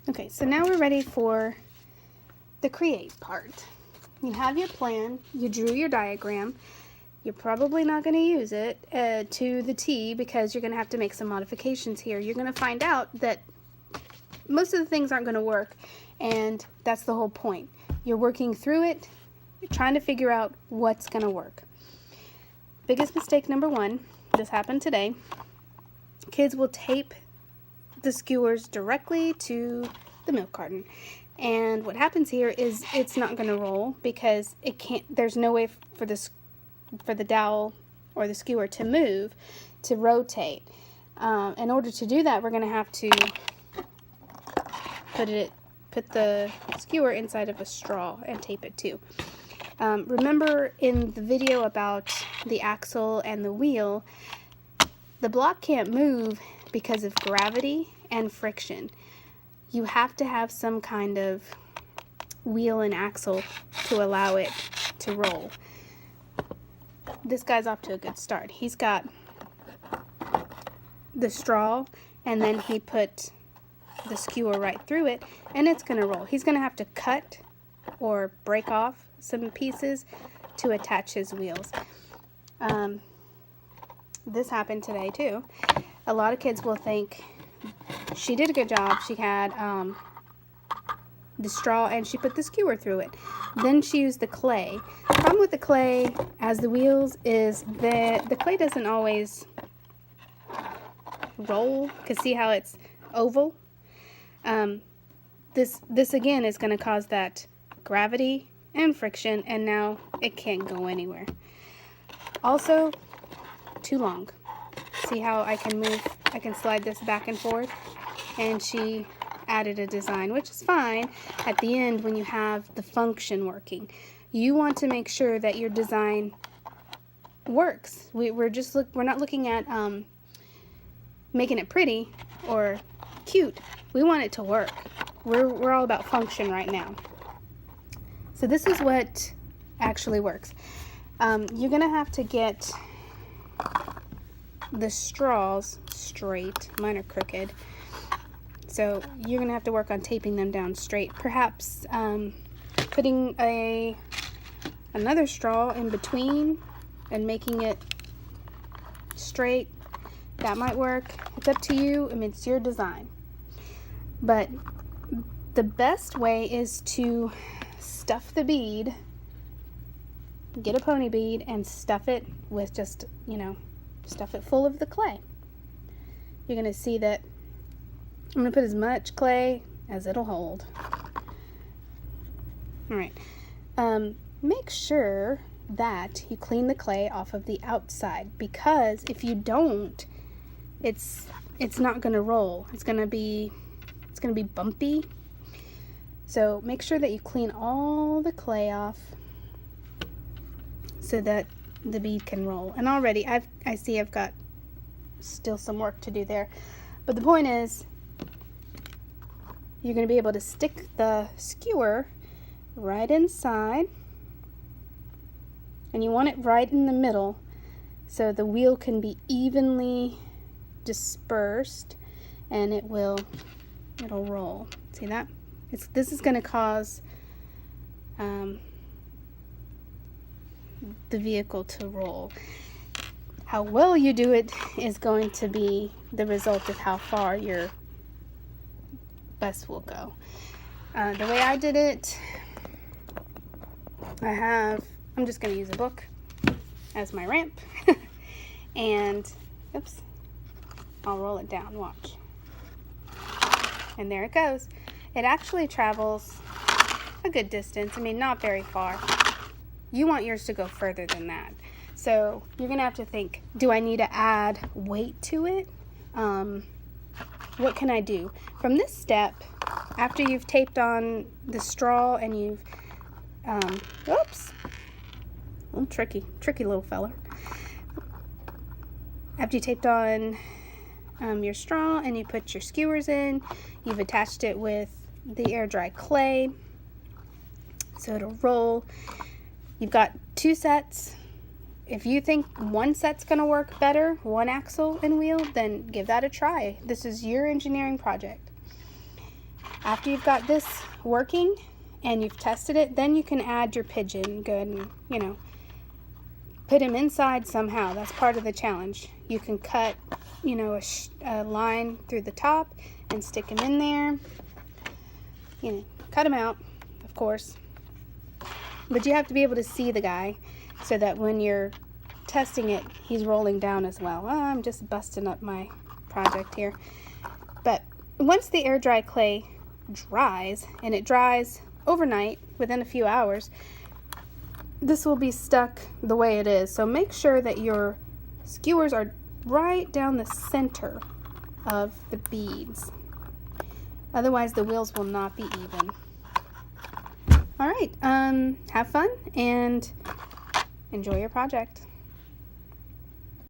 Okay, so now we're ready for the create part. You have your plan, you drew your diagram. You're probably not going to use it to the T because you're going to have to make some modifications here. You're going to find out that most of the things aren't going to work, and that's the whole point. You're working through it, you're trying to figure out what's going to work. Biggest mistake number one, this happened today, kids will tape the skewers directly to the milk carton. And what happens here is it's not going to roll because it can't, there's no way for the dowel or the skewer to move, to rotate. In order to do that, we're going to have to put the skewer inside of a straw and tape it too. Remember in the video about the axle and the wheel, the block can't move because of gravity and friction. You have to have some kind of wheel and axle to allow it to roll. This guy's off to a good start. He's got the straw and then he put the skewer right through it and it's going to roll. He's going to have to cut or break off some pieces to attach his wheels. This happened today too. A lot of kids will think she did a good job. She had the straw and she put the skewer through it. Then she used the clay. The problem with the clay as the wheels is that the clay doesn't always roll, because see how it's oval? This again is going to cause that gravity and friction, and now it can't go anywhere. Also, too long. See how I can slide this back and forth, and she added a design, which is fine at the end when you have the function working. You want to make sure that your design works. We're not looking at making it pretty or cute. We want it to work. We're all about function right now. So this is what actually works. You're gonna have to get the straws straight. Mine are crooked. So you're going to have to work on taping them down straight. Perhaps putting another straw in between and making it straight. That might work. It's up to you. I mean, it's your design. But the best way is to stuff the bead, get a pony bead, and stuff it with just, stuff it full of the clay. You're going to see that I'm going to put as much clay as it'll hold. Alright, make sure that you clean the clay off of the outside, because if you don't, it's not going to roll. It's going to be bumpy. So make sure that you clean all the clay off so that the bead can roll. And already I see I've got still some work to do there. But the point is, you're going to be able to stick the skewer right inside, and you want it right in the middle so the wheel can be evenly dispersed and it'll roll. See that? This is going to cause the vehicle to roll. How well you do it is going to be the result of how far your bus will go. The way I did it, I'm just going to use a book as my ramp, and oops, I'll roll it down, watch. And there it goes. It actually travels a good distance. I mean, not very far. You want yours to go further than that. So you're going to have to think, do I need to add weight to it? What can I do? From this step, after you've taped on the straw and you've, oops, a little tricky little fella. After you taped on your straw and you put your skewers in, you've attached it with the air dry clay so it'll roll. You've got 2 sets. If you think one set's going to work better, one axle and wheel, then give that a try. This is your engineering project. After you've got this working and you've tested it, then you can add your pigeon. Go ahead and, you know, put him inside somehow. That's part of the challenge. You can cut, you know, a line through the top and stick him in there. You know, cut him out, of course. But you have to be able to see the guy so that when you're testing it, he's rolling down as well. Oh, I'm just busting up my project here. But once the air dry clay dries, and it dries overnight within a few hours, this will be stuck the way it is. So make sure that your skewers are right down the center of the beads. Otherwise the wheels will not be even. All right, have fun and enjoy your project.